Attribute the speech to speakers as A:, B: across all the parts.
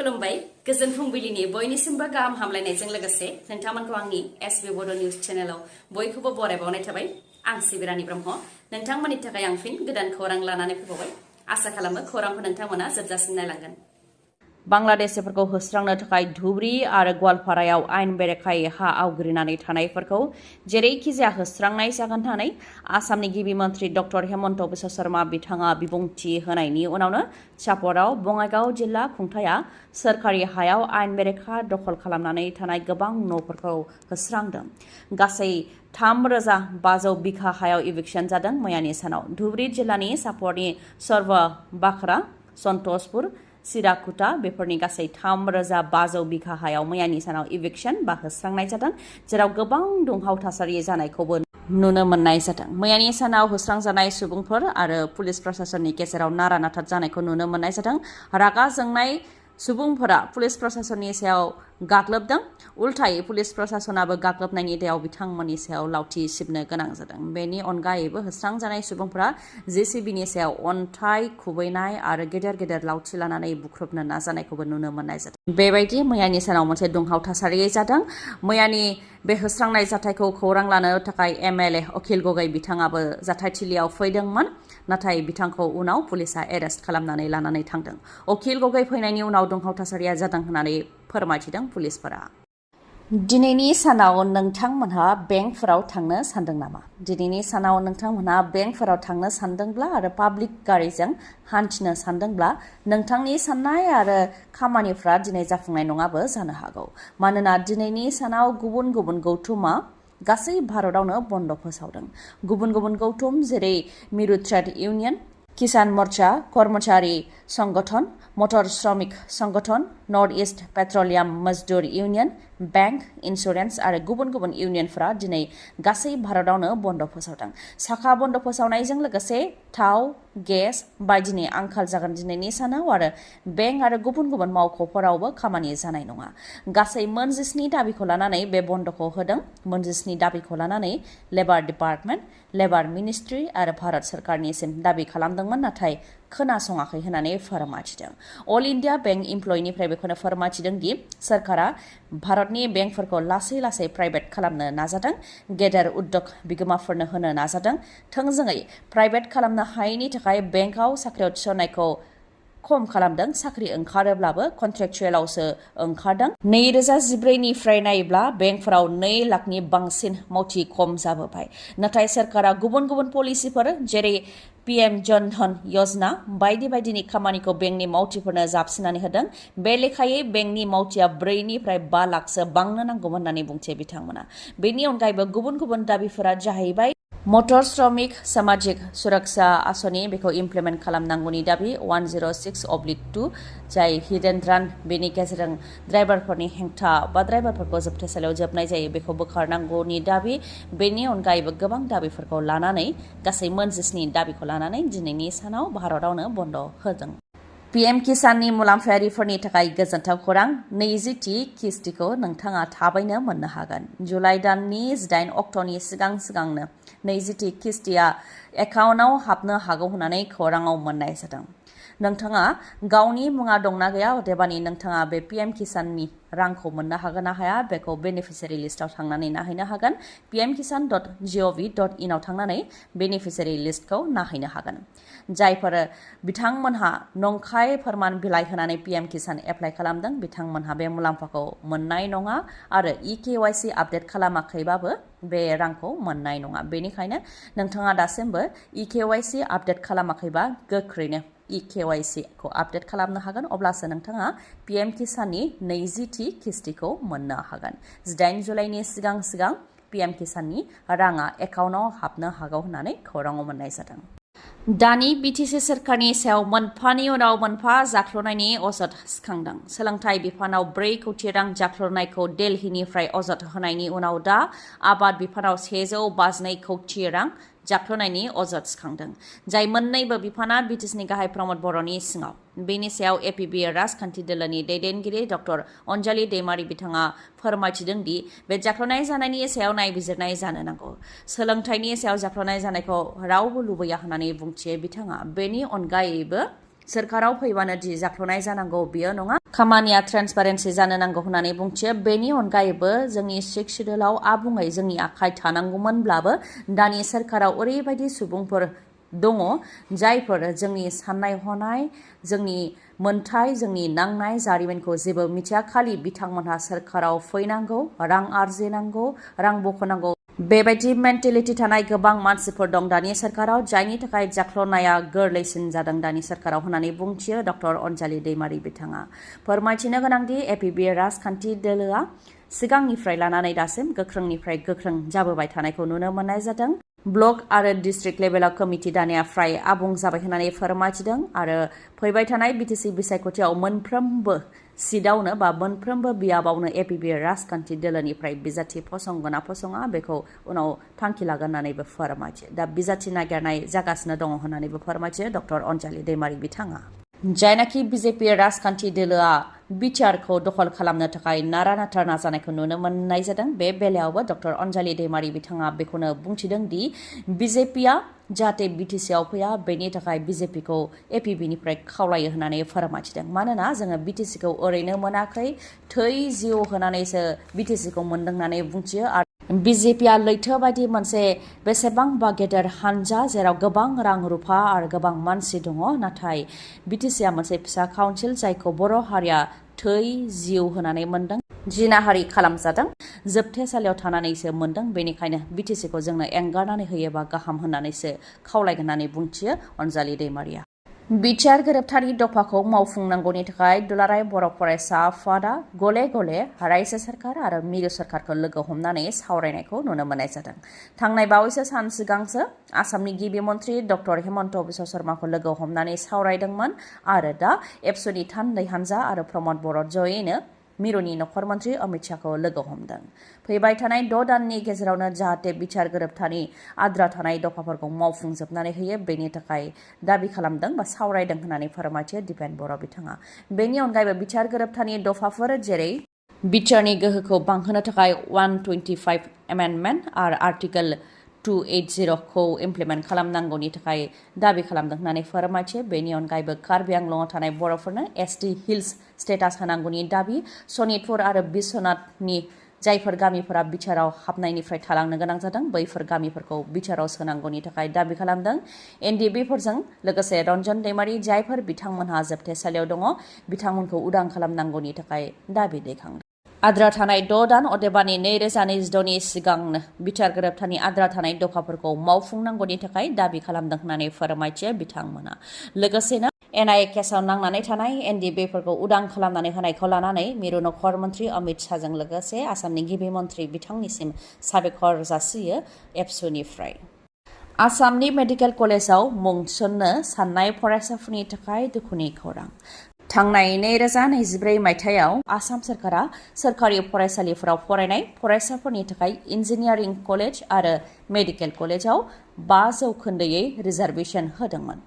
A: खुलुमबाय गोजोन फुंबिलिनि बयनिसिमबो गाहाम हामलायनायजों लोगोसे नोंथांमोनखौ आंनि एसबी बड' निउज चेनेलाव बयखौबो बरायबावनाय थाबाय। आं सिबि रानी ब्रह्म नोंथांमोननि थाखाय आं फिन गोदान खौरां लानानै फैबावबाय। आसा खालामो खौरांखौ नोंथांमोना जोबजासिम नायलांगोन। बांलादेशिफोरखौ होस्रांनो थाखाय धुब्रि आरो गवालपारायाव आयेन बेरेखायै हा आवग्रिनानै थानायफोरखौ जेरैखिजाया होस्रांनाय जागोन होननानै आसामनि गिबि मन्त्रि डक्टर हेमन्त बिश्व शर्मा बिथाङा बिबुंथि होनायनि उनावनो चापराव बङाइगाव जिल्ला खुंथाया सोरखारि हायाव आयेन बेरेखा दखल खालामनानै थानाय गोबां न'फोरखौ होस्रांदों। गासै 3,500 बिघा हायाव इभिक्सन जादों। मैयानि सानाव धुब्रि जिल्लानि चापरनि सर्व बाख्रा सन्तोषपुर सिराकुटा बेफोरनि गासै 3,500 बिघा हायाव मैयानि सानाव इभिक्सन बा होस्रांनाय जादों, जेराव गोबां दुंहाव थासारि जानायखौबो नुनो मोननाय जादों। मैयानि सानाव होस्रांजानाय सुबुंफोर आरो पुलिस प्रशासननि गेजेराव नारा नाथा जानायखौ नुनो मोननाय जादों। रागा जोंनाय सुबुंफोरा पुलिस प्रशासननि सायाव गाग्लोबदों। उल्थायै पुलिस प्रशासनाबो गाग्लोबनायनि दायाव बिथांमोननि सायाव लावथि सिबनो गोनां जादों। बेनि अनगायैबो होस्रांजानाय सुबुंफोरा जेसिबिनि सायाव अन्थाइ खुबैनाय आरो गेदेर गेदेर लावथि लानानै बुख्रुबनो नाजानायखौबो नुनो मोननाय जादों। बेबायदि मैयानि सानाव मोनसे दुंहाव थासारि जादों। मैयानि बे होस्रांनाय जाथायखौ खौरां लानो थाखाय MLA अखिल गगै बिथाङाबो जाथायथिलियाव फैदोंमोन, नाथाय बिथांखौ उनाव पुलिसा एरेस्ट खालामनानै लानानै थांदों। अखिल गगै फैनायनि उनाव दुंहाव थासारिया जादों होननानै फोरमायथिदों पुलिसफोरा। दिनैनि सानाव नोंथांमोनहा बेंकफोराव थांनो सानदों नामा? दिनैनि सानाव नोंथांमोनहा बेंकफोराव थांनो सानदोंब्ला आरो पाब्लिक गारिजों हान्थिनो सानदोंब्ला नोंथांनि साननाय आरो खामानिफ्रा दिनै जाफुंनाय नङाबो जानो हागौ। मानोना दिनैनि सानाव गुबुन गुबुन गौथुमा गासै भारतआवनो बन्द फोसावदों। गुबुन गुबुन गौथुम जेरै मिरु ट्रेड इउनियन, किसान मोर्चा कर्मचारी संगठन, मटर श्रमिक संगठन, नर्थ इस्ट पेट्रलियाम मजदुर इउनियन, बैंक, इन्सुरेन्स आरो गुबुन गुबुन इउनियनफोरा दिनै गासै भारतआवनो बन्द फोसावदों। साखा बन्द फोसावनायजों लोगोसे थाव, गेस बायदिनि आंखाल जागोन दिनैनि सानाव आरो बेंक आरो गुबुन गुबुन मावख'फोरावबो खामानि जानाय नङा। गासै 49 दाबिखौ लानानै बे बन्दखौ होदों। 49 दाबिखौ लानानै लेबार डिपार्टमेन्ट, लेबार मिनिस्ट्रि आरो भारत सोरखारनिसिम दाबि खालामदोंमोन, नाथाय खोनासङाखै होननानै फोरमायथिदों। अल इन्डिया बेंक इमप्लयनिफ्राय बेखौनो फोरमायथिदों दि सोरखारा भारतनि बेंकफोरखौ लासै लासै प्राइभेट खालामनो नाजादों, गेदेर उद्योग बिगोमाफोरनो होनो नाजादों। थोंजोङै प्राइभेट खालामनो हायैनि थाखाय बेंकआव साख्रियाव थिसननायखौ खम खालामदों। साख्रि ओंखारोब्लाबो कन्ट्रेक्चुएलावसो ओंखारदों। 2014 निफ्राय नायोब्ला बेंकफोराव 2 लाखनि बांसिन मावथि खम जाबोबाय। नाथाय सोरखारा गुबुन गुबुन पलिसिफोर जेरै PM जन धन यजना बायदि बायदिनि खामानिखौ बेंकनि मावथिफोरनो जाबसिननानै होदों। बे लेखायै बेंकनि मावथिया 4 निफ्राय 5 लाखसो बांनो नांगौमोन होननानै बुंथियो बिथांमोना। बेनि अनगायैबो गुबुन गुबुन दाबिफोरा जाहैबाय मटर श्रमिक सामाजिक सुरक्षा आसनि बेखौ इमप्लिमेन्ट खालामनांगौनि दाबि 106/2 जाय हिडेन रान बेनि गेजेरजों ड्राइभारफोरनि हेंथा बा ड्राइभारफोरखौ जोबथेसालियाव जोबनाय जायो बेखौ बोखारनांगौनि दाबि। बेनि अनगायैबो गोबां दाबिफोरखौ लानानै गासै 49 दाबिखौ लानानै दिनैनि सानाव भारतआवनो बन्द होदों। PM किसाननि मुलाम्फायारिफोरनि थाखाय गोजोनथाव खौरां। 20थि किस्तिखौ नोंथाङा थाबैनो मोननो हागोन। जुलाइ दाननि 18 अक्ट'नि सिगांनो 20थि किस्तिया एकाउन्टआव हाबनो हागौ होननानै खौराङाव मोननाय जादों। नोंथाङा गावनि मुङा दंना गैया, अदेबानि नोंथाङा बे PM किसाननि रांखौ मोननो हागोन ना हाया बेखौ बेनिफिसियारि लिस्टआव थांनानै नायहैनो हागोन। pmkisan.gov.in आव थांनानै बेनिफिसियारि लिस्टखौ नायहैनो हागोन। जायफोर बिथांमोनहा नंखाय फोरमान बिलाइ होनानै PM किसान एप्लाइ खालामदों बिथांमोनहा बे मुलाम्फाखौ मोननाय नङा आरो EKYC आपडेट खालामाखैबाबो बे रांखौ मोननाय नङा। बेनिखायनो नोंथाङा दासिमबो EKYC आपडेट खालामाखैबा गोख्रैनो EKYC खौ आपडेट खालामनो हागोन, अब्लासो नोंथाङा PM किसाननि 20थि किस्तिखौ मोननो हागोन। 18 जुलाइनि सिगां PM किसाननि राङा एकाउन्टआव हाबनो हागौ होननानै खौराङाव मोननाय जादों। दानि BTC सोरखारनि सायाव मोनफानि उनाव मोनफा जाख्ल'नायनि अजद सिखांदों। सोलोंथाइ बिफानाव 4 कौटि रां जाख्ल'नायखौ दिल्लीनिफ्राय अजद होनायनि उनाव दा आबाद बिफानाव 152 कौटि रां जाख्ल'नायनि अजद सिखांदों, जाय मोन्नैबो बिफाना BTCनि गाहाय प्रमद बर'नि सिङाव। बेनि सायाव APB राजखान्थि दोलोनि दैदेनगिरि डक्टर अनजालि दैमारि बिथाङा फोरमायथिदों दि बे जाख्ल'नाय जानायनि सायाव नायबिजिरनाय जानो नांगौ। सोलोंथाइनि सायाव जाख्ल'नाय जानायखौ रावबो लुबैया होननानै बुंथियो बिथाङा। बेनि अनगायैबो सोरखाराव फैबानो दि जाख्ल'नाय जानांगौ बियो नङा खामानिया ट्रेन्सपारेन्सि जानो नांगौ होननानै बुंथियो बेनि अनगायैबो जोंनि 6 शिड्युलाव आबुङै जोंनि आखाइ थानांगौमोनब्लाबो दानि सोरखाराव ओरैबायदि सुबुंफोर दङ जायफोर जोंनि साननाय हनाय जोंनि मोनथाय जोंनि नांनाय जारिमिनखौ जेबो मिथिया खालि बिथांमोनहा सोरखाराव फैनांगौ रां आरजिनांगौ रां बख'नांगौ बेबायदि मेन्टेलिटि थानाय गोबां मानसिफोर दं दानि सोरखाराव जायनि थाखाय जाख्ल'नाया गोरलैसिन जादों दानि सोरखाराव होननानै बुंथियो डक्टर अनजालि दैमारि बिथाङा फोरमायथिनो गोनांदि एपिबि राजखान्थि दोलोआ सिगांनिफ्राय लानानै दासिम गोख्रोंनिफ्राय गोख्रों जाबोबाय थानायखौ नुनो मोननाय जादों ब्लक आरो डिस्ट्रिक्ट लेभेलाव कमिटि दानाया फ्राय आबुं जाबाय होननानै फोरमायथिदों आरो फैबाय थानाय बिटिसि बिसायख'थियाव मोनफ्रोमबो सिटआवनो बा मोनफ्रोमबो बियाबावनो एपिबि राजखान्थि दोलोनिफ्राय बिजाथि फसंगोना फसङा बेखौ उनाव थांखि लागोन होननानैबो फोरमायथियो दा बिजाथि नागिरनाय जागासिनो दङ होननानैबो फोरमायथियो डक्टर अनजालि दैमारि बिथाङा जायनाखि बिजेपि राजखान्थि दोलोआ बिटिआरखौ दखल खालामनो थाखाय नारा नाथा नाजानायखौ नुनो मोननाय जादों बे बेलायावबो डक्टर अनजालि दैमारि बिथाङा बेखौनो बुंथिदों दि बिजेपिआ जाहाथे बिटिसिआव फैया बेनि थाखाय बिजेपिखौ एपिबिनिफ्राय खावलायो होननानै फोरमायथिदों मानोना जोङो बिटिसिखौ ओरैनो मोनाखै थै जिउ होनानैसो बिटिसिखौ मोनदों होननानै बुंथियो आरो बिजेपिआ लैथो बायदि मोनसे बेसेबांबा गेदेर हानजा जेराव गोबां रां रुफा आरो गोबां मानसि दङ नाथाय बिटिसिआ मोनसे फिसा काउन्सिल जायखौ बर' हारिया थै जिउ होनानै मोनदों जिनाहारि खालामजादों जोबथेसालियाव थानानैसो मोनदों बेनिखायनो बिटिसिखौ जोंनो एंगारनानै होयोबा गाहाम होननानैसो खावलायगोन होननानै बुंथियो अनजालि दैमारिया बिटिआर गोरोबथानि दफाखौ मावफुंनांगौनि थाखाय दुलाराय बर' फरायसा आफादा गले गले रायजो सोरखार आरो मिरु सोरखारखौ लोगो हमनानै सावरायनायखौ नुनो मोननाय जादों थांनाय बावैसो सान सिगांसो आसामनि गिबि मन्त्रि डक्टर हेमन्त बिश्व शर्माखौ लोगो हमनानै सावरायदोंमोन आरो दा एबसुनि थान्दै हानजा आरो प्रमद बर' जयैनो मिरुनि नखर मन्त्रि अमित शाहखौ लोगो हमदों फैबाय थानाय 6 दाननि गेजेरावनो जाहाथे बिटिआर गोरोबथानि आद्रा थानाय दफाफोरखौ मावफुंजोबनानै होयो बेनि थाखाय दाबि खालामदों बा सावरायदों होननानै फोरमायथियो दिपेन बर' बिथाङा बेनि अनगायैबो बिटिआर गोरोबथानि दफाफोर जेरै बिटिआरनि गोहोखौ बांहोनो थाखाय 125 एमेन्डमेन्ट आरो आर्टिकेल 280 खौ इमप्लिमेन्ट खालामनांगौनि थाखाय दाबि खालामदों होननानै फोरमायथियो बेनि अनगायैबो कार्बि आंलंआव थानाय बर'फोरनो एसटि हिल्स स्टेटास होनांगौनि दाबि सनितपुर आरो बिश्वनाथनि जायफोर गामिफोरा बिटिआराव हाबनायनिफ्राय थालांनो गोनां जादों बैफोर गामिफोरखौ बिटिआराव सोनांगौनि थाखाय दाबि खालामदों एनडिबिफोरजों लोगोसे रन्जन दैमारि जायफोर बिथांमोनहा जोबथेसालियाव दङ बिथांमोनखौ उदां खालामनांगौनि थाखाय दाबि दैखांदों आद्रा थानाय 6 दान अदेबानि 2026नि सिगांनो बिटिआर गोरोबथानि आद्रा थानाय दफाफोरखौ मावफुंनांगौनि थाखाय दाबि खालामदों होननानै फोरमायथियो बिथांमोना लोगोसेनो एनआइए केसाव नांनानै थानाय एनडिबिफोरखौ उदां खालामनानै होनायखौ लानानै मिरु नखर मन्त्रि अमित शाहजों लोगोसे आसामनि गिबि मन्त्रि बिथांनिसिम साबायखर जासियो एबसुनिफ्राय आसामनि मेडिकेल कलेजाव मुं थिसननो साननाय फरायसाफोरनि थाखाय दुखुनि खौरां थांनाय 2024 मायथाइयाव आसाम सोरखारा सोरखारि फरायसालिफोराव फरायनाय फरायसाफोरनि थाखाय इन्जिनियारिं कलेज आरो मेडिकेल कलेजाव 5% रिजार्भेसन होदोंमोन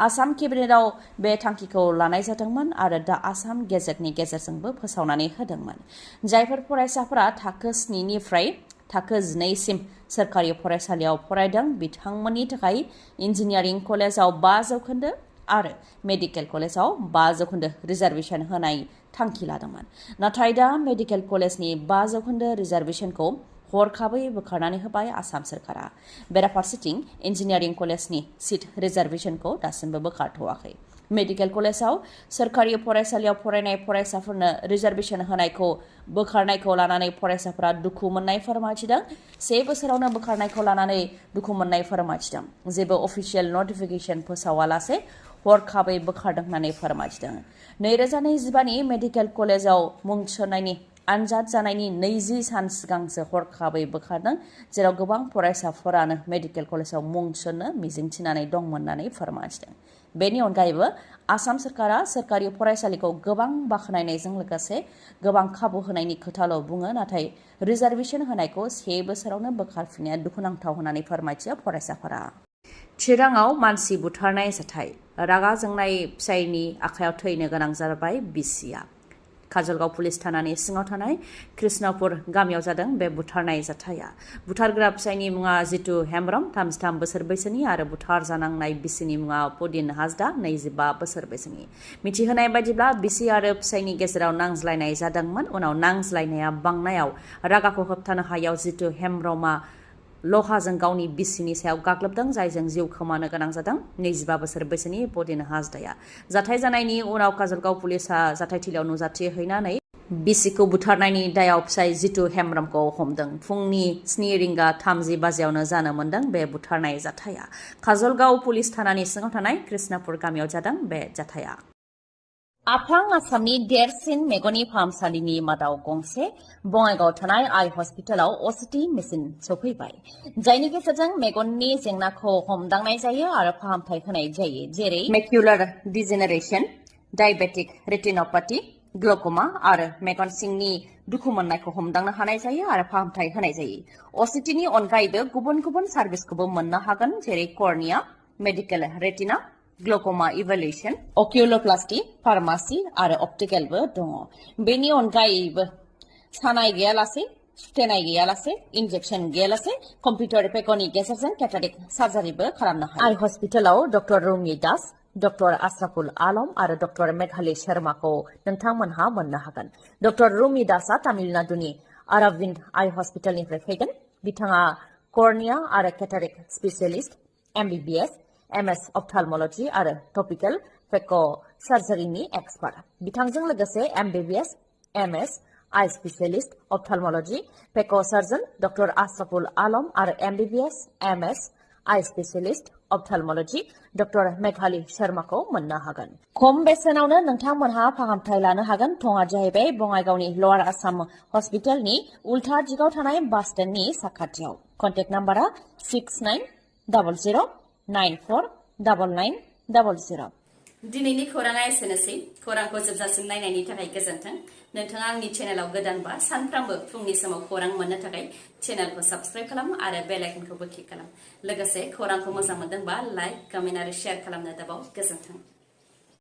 A: आसाम केबिनेटआव बे थांखिखौ लानाय जादोंमोन आरो दा आसाम गेजेटनि गेजेरजोंबो फोसावनानै होदोंमोन जायफोर फरायसाफोरा थाखो 7 निफ्राय थाखो 12 सिम सोरखारि फरायसालियाव फरायदों बिथांमोननि थाखाय इन्जिनियारिं कलेजाव 5% आरो मेडिकेल कलेजाव 5% रिजार्भेसन होनाय थांखि लादोंमोन नाथाय दा मेडिकेल कलेजनि 5% रिजार्भेसनखौ हरखाबै बोखारनानै होबाय आसाम सोरखारा बेराफारसेथिं इन्जिनियारिं कलेजनि सिट रिजार्भेसनखौ दासिमबो बोखारथ'वाखै मेडिकेल कलेजाव सोरखारि फरायसालियाव फरायनाय फरायसाफोरनो रिजार्भेसन होनायखौ बोखारनायखौ लानानै फरायसाफोरा दुखु मोननाय फोरमायथिदों 1 बोसोरावनो बोखारनायखौ लानानै दुखु मोननाय फोरमायथिदों जेबो अफिसियेल नटिफिकेसन फोसावालासे हरखाबै बोखारदों होननानै फोरमायथिदों 2025नि मेडिकेल कलेजाव मुं थिसननायनि आनजाद जानायनि 20 सान सिगांसो हरखाबै बोखारदों जेराव गोबां फरायसाफोरानो मेडिकेल कलेजाव मुं थिसननो मिजिंथिनानै दंमोन होननानै फोरमायथिदों बेनि अनगायैबो आसाम सोरखारा सोरखारि फरायसालिखौ गोबां बाख्नायनायजों लोगोसे गोबां खाबु होनायनि खोथाल' बुङो नाथाय रिजार्भेसन होनायखौ 1 बोसोरावनो बोखारफिननाया दुखुनांथाव होननानै फोरमायथियो फरायसाफोरा चिराङाव मानसि बुथारनाय जाथाय रागा जोंनाय फिसायनि आखायाव थैनो गोनां जाबाय बिसिया काजलगाव पुलिस थानानि सिङाव थानाय कृष्णपुर गामियाव जादों बे बुथारनाय जाथाया। बुथारग्रा फिसायनि मुङा जितु हेम्ब्रम 33 बोसोर बैसोनि आरो बुथार जानांनाय बिसिनि मुङा पुदिन हाजदा 25 बोसोर बैसोनि। मिथिहोनाय बायदिब्ला बिसि आरो फिसायनि गेजेराव नांज्लायनाय जादोंमोन। उनाव नांज्लायनाया बांनायाव रागाखौ होबथानो हायाव जितु हेम्ब्रमा लहाजों गावनि बिसिनि सायाव गाग्लोबदों, जायजों जिउ खोमानो गोनां जादों 25 बोसोर बैसोनि पुदिन हाजदाया। जाथाय जानायनि उनाव काजलगाव पुलिसा जाथायथिलियाव नुजाथिहैनानै बिसिखौ बुथारनायनि दायाव फिसाय जितु हेम्ब्रमखौ हमदों। फुंनि 7:30 बाजियावनो जानो मोन्दों बे बुथारनाय जाथाया। काजलगाव पुलिस थानानि सिङाव थानाय कृष्णपुर गामियाव जादों बे जाथाया। आफां आसामनि देरसिन मेगननि फाहामसालिनि मादाव गंसे बङाइगाव थानाय आइ हस्पिटालाव असिटि मेसिन सफैबाय, जायनि गेजेरजों मेगननि जेंनाखौ हमदांनाय जायो आरो फाहामथाय होनाय जायो, जेरै मेक्युलार डिजेनेरेशन, डायबेटिक रेटिनोपैथी, ग्लक'मा आरो मेगन सिंनि दुखु मोननायखौ हमदांनो हानाय जायो आरो फाहामथाय होनाय जायो। असिटिनि अनगायैबो गुबुन गुबुन सार्भिसखौबो मोननो हागोन, जेरै कर्निया, मेडिकेल रेटिना, ग्लक'मा इभेलुएशन, अकिउलोप्लास्टी, फार्मासि आरो अप्टिकेलबो दङ। बेनि अनगायैबो सानाय गैयालासे, सुथेनाय गैयालासे, इन्जेक्सन गैयालासे कम्पिउटार पेकनि गेजेरजों केटारेक्ट सार्जारिबो खालामनो हायो। आइ हस्पिटालाव डक्टर रुमि दास, डक्टर आशराफुल आलम आरो डक्टर मेघाली शर्माखौ नोंथांमोनहा मोननो हागोन। डक्टर रुमि दासआ तामिलनाडुनि अरविन्द आइ हस्पिटालनिफ्राय फैगोन। बिथाङा कर्निया आरो केटारेक्ट स्पेसियलिस्ट, MBBS, MS अप्थालमोलॉजी आरो टपिकल फेक' सार्जारिनि एक्सपार्ट। बिथांजों लोगोसे MBBS, MS आइ स्पेसियलिस्ट अप्थालमोलॉजी फेक' सार्जन डक्टर आशराफुल आलम आरो MBBS, MS आइ स्पेसियलिस्ट अप्थालमोलॉजी डक्टर मेघाली शर्माखौ मोननो हागोन। खम बेसेनावनो नोंथांमोनहा फाहामथाय लानो हागोन। थङा जाहैबाय बङाइगावनि लवार आसाम हस्पिटालनि उल्था दिगाव थानाय बास स्टेन्डनि साखाथियाव। कन्टेक्ट नाम्बारा 6900949900। दिनैनि खौराङा एसेनोसै। खौरांखौ जोबजासिम नायनायनि थाखाय गोजोन्थों। नोंथाङा आंनि चेनेलाव गोदानबा सानफ्रामबो फुंनि समाव खौरां मोननो थाखाय चेनेलखौ साबस्क्राइब खालाम आरो बेल आइकनखौबो क्लिक खालाम। लोगोसे खौरांखौ मोजां मोनदोंबा लाइक, कमेन्ट आरो शेयार खालामनो दाबाव। गोजोन्थों।